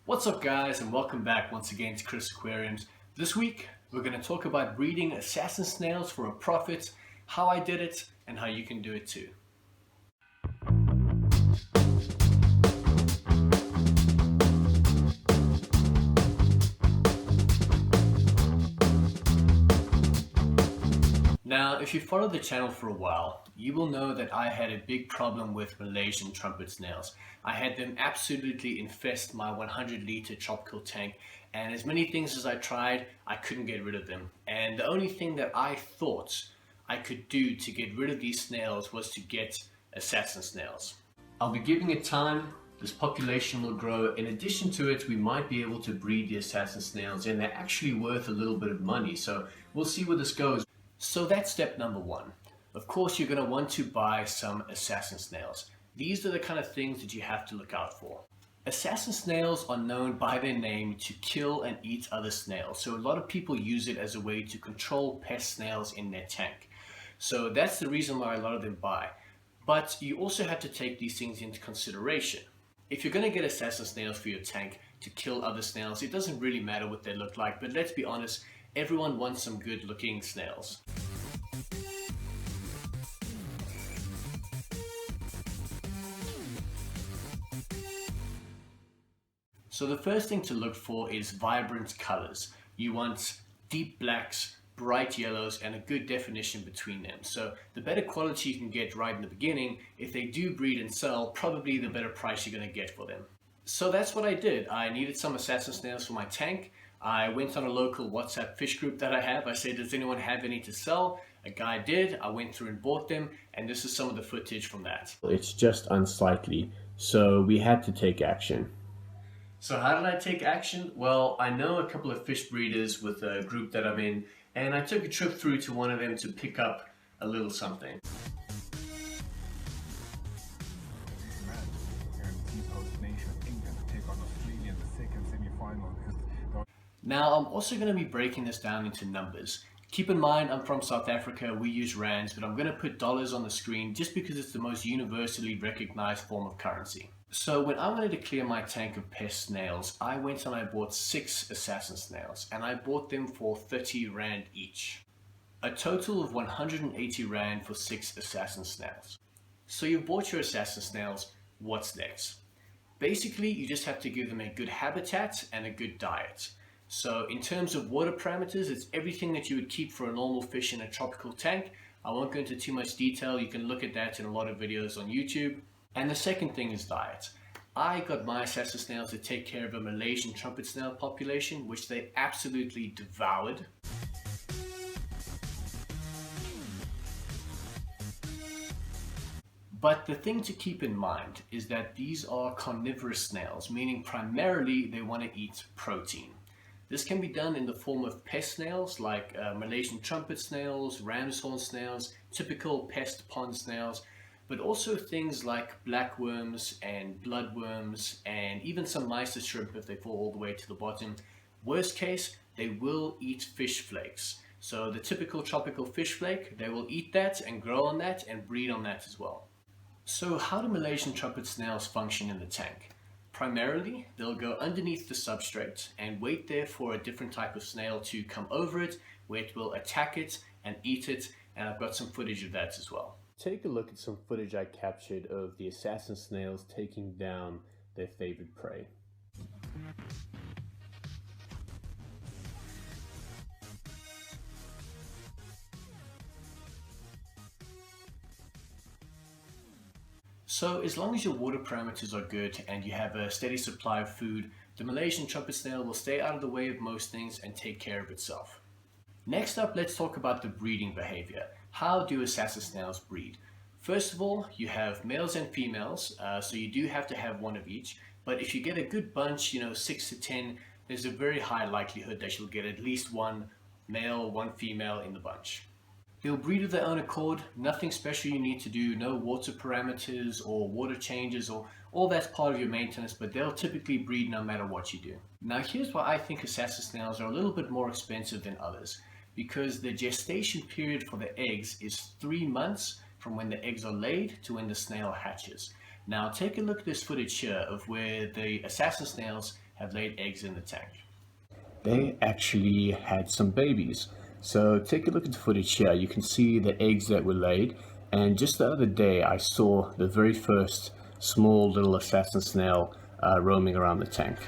What's up guys, and welcome back once again to Chris Aquariums. This week we're going to talk about breeding assassin snails for a profit, how I did it, and how you can do it too. Now, if you follow the channel for a while, you will know that I had a big problem with Malaysian trumpet snails. I had them absolutely infest my 100-liter tropical tank, and as many things as I tried, I couldn't get rid of them. And the only thing that I thought I could do to get rid of these snails was to get assassin snails. I'll be giving it time. This population will grow. In addition to it, we might be able to breed the assassin snails, and they're actually worth a little bit of money, so we'll see where this goes. So that's step number one. Of course, you're going to want to buy some assassin snails. These are the kind of things that you have to look out for. Assassin snails are known by their name to kill and eat other snails. So a lot of people use it as a way to control pest snails in their tank. So that's the reason why a lot of them buy. But you also have to take these things into consideration. If you're going to get assassin snails for your tank to kill other snails, it doesn't really matter what they look like, but let's be honest, everyone wants some good looking snails. So the first thing to look for is vibrant colors. You want deep blacks, bright yellows, and a good definition between them. So the better quality you can get right in the beginning, if they do breed and sell, probably the better price you're going to get for them. So that's what I did. I needed some assassin snails for my tank. I went on a local WhatsApp fish group that I have. I said, does anyone have any to sell? A guy did. I went through and bought them, and this is some of the footage from that. It's just unsightly, so we had to take action. So how did I take action? Well, I know a couple of fish breeders with a group that I'm in, and I took a trip through to one of them to pick up a little something. Now, I'm also going to be breaking this down into numbers. Keep in mind, I'm from South Africa, we use rands, but I'm going to put dollars on the screen just because it's the most universally recognized form of currency. So when I wanted to clear my tank of pest snails, I went and I bought 6 assassin snails, and I bought them for 30 rand each. A total of 180 rand for 6 assassin snails. So you've bought your assassin snails, what's next? Basically, you just have to give them a good habitat and a good diet. So in terms of water parameters, it's everything that you would keep for a normal fish in a tropical tank. I won't go into too much detail. You can look at that in a lot of videos on YouTube. And the second thing is diet. I got my assassin snails to take care of a Malaysian trumpet snail population, which they absolutely devoured. But the thing to keep in mind is that these are carnivorous snails, meaning primarily they want to eat protein. This can be done in the form of pest snails like Malaysian trumpet snails, ram's horn snails, typical pest pond snails, but also things like blackworms and bloodworms and even some Meister shrimp if they fall all the way to the bottom. Worst case, they will eat fish flakes. So the typical tropical fish flake, they will eat that and grow on that and breed on that as well. So how do Malaysian trumpet snails function in the tank? Primarily, they'll go underneath the substrate and wait there for a different type of snail to come over it, where it will attack it and eat it, and I've got some footage of that as well. Take a look at some footage I captured of the assassin snails taking down their favorite prey. So as long as your water parameters are good and you have a steady supply of food, the Malaysian trumpet snail will stay out of the way of most things and take care of itself. Next up, let's talk about the breeding behavior. How do assassin snails breed? First of all, you have males and females, so you do have to have one of each. But if you get a good bunch, 6 to 10, there's a very high likelihood that you'll get at least one male, one female in the bunch. They'll breed of their own accord, nothing special you need to do, no water parameters or water changes or all that's part of your maintenance, but they'll typically breed no matter what you do. Now here's why I think assassin snails are a little bit more expensive than others, because the gestation period for the eggs is 3 months from when the eggs are laid to when the snail hatches. Now take a look at this footage here of where the assassin snails had laid eggs in the tank. They actually had some babies. So take a look at the footage here. You can see the eggs that were laid. And just the other day, I saw the very first small little assassin snail roaming around the tank.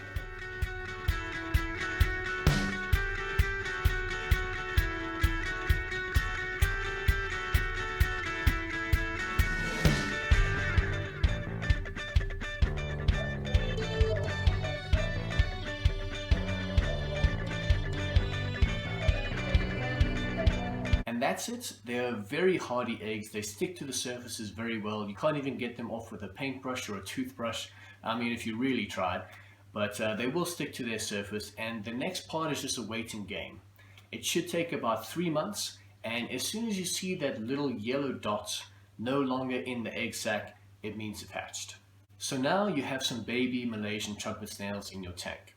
And that's it. They're very hardy eggs. They stick to the surfaces very well. You can't even get them off with a paintbrush or a toothbrush. I mean, if you really tried. But they will stick to their surface. And the next part is just a waiting game. It should take about 3 months. And as soon as you see that little yellow dot no longer in the egg sac, it means it's hatched. So now you have some baby Malaysian trumpet snails in your tank.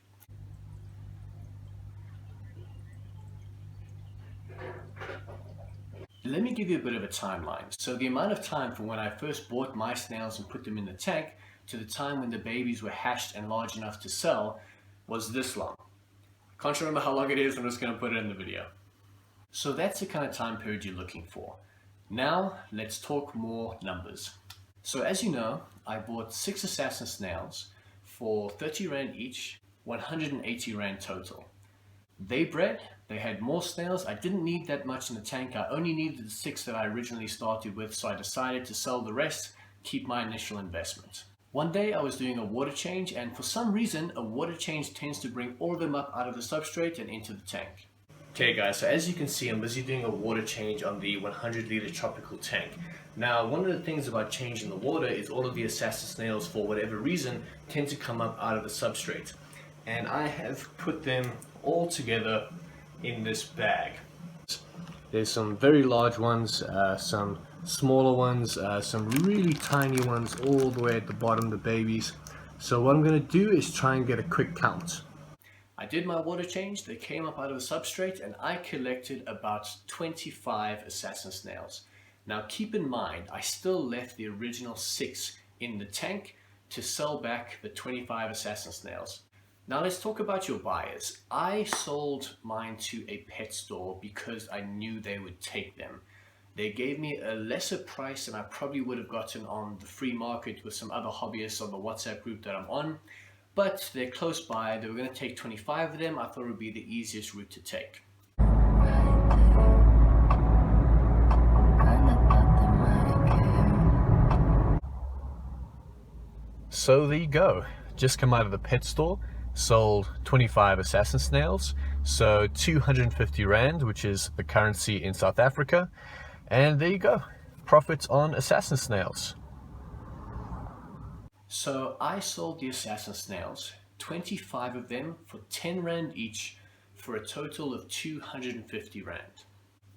Let me give you a bit of a timeline. So the amount of time from when I first bought my snails and put them in the tank to the time when the babies were hatched and large enough to sell was this long. Can't remember how long it is, I'm just going to put it in the video. So that's the kind of time period you're looking for. Now let's talk more numbers. So as you know, I bought 6 assassin snails for 30 Rand each, 180 Rand total. They bred, they had more snails. I didn't need that much in the tank. I only needed the 6 that I originally started with, so I decided to sell the rest, keep my initial investment. One day I was doing a water change, and for some reason a water change tends to bring all of them up out of the substrate and into the tank. Okay guys, so as you can see, I'm busy doing a water change on the 100 liter tropical tank. Now, one of the things about changing the water is all of the assassin snails, for whatever reason, tend to come up out of the substrate. And I have put them all together in this bag. There's some very large ones, some smaller ones, some really tiny ones all the way at the bottom, the babies. So what I'm going to do is try and get a quick count. I did my water change, they came up out of the substrate, and I collected about 25 assassin snails. Now keep in mind, I still left the original 6 in the tank to sell back the 25 assassin snails. Now let's talk about your buyers. I sold mine to a pet store because I knew they would take them. They gave me a lesser price than I probably would have gotten on the free market with some other hobbyists on the WhatsApp group that I'm on. But they're close by, they were going to take 25 of them. I thought it would be the easiest route to take. So there you go, just come out of the pet store, sold 25 assassin snails, so 250 Rand, which is the currency in South Africa, and there you go, profits on assassin snails. So I sold the assassin snails, 25 of them for 10 Rand each, for a total of 250 Rand.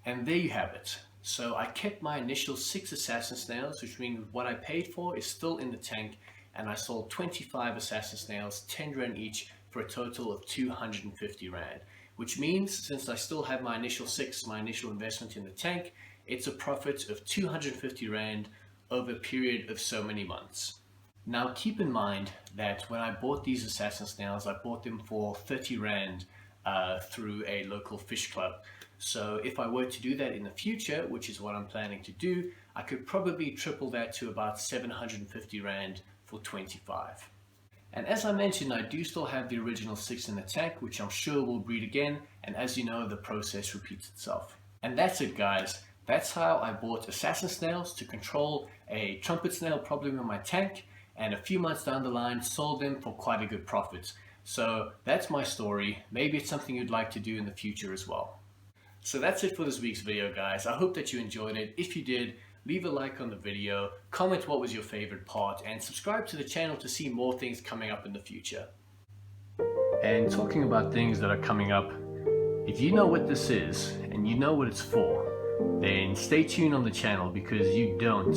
And there you have it. So I kept my initial 6 assassin snails, which means what I paid for is still in the tank, and I sold 25 assassin snails, 10 Rand each, for a total of 250 Rand. Which means, since I still have my initial 6, my initial investment in the tank, it's a profit of 250 Rand over a period of so many months. Now keep in mind that when I bought these assassin snails, I bought them for 30 Rand through a local fish club. So if I were to do that in the future, which is what I'm planning to do, I could probably triple that to about 750 Rand for 25. And as I mentioned, I do still have the original 6 in the tank, which I'm sure will breed again, and as you know, the process repeats itself. And that's it guys, that's how I bought assassin snails to control a trumpet snail problem in my tank, and a few months down the line sold them for quite a good profit. So that's my story. Maybe it's something you'd like to do in the future as well. So that's it for this week's video guys. I hope that you enjoyed it. If you did, leave a like on the video, comment what was your favorite part, and subscribe to the channel to see more things coming up in the future. And talking about things that are coming up, if you know what this is and you know what it's for, then stay tuned on the channel because you don't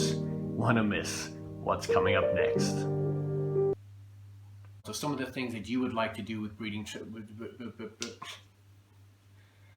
want to miss what's coming up next. So some of the things that you would like to do with breeding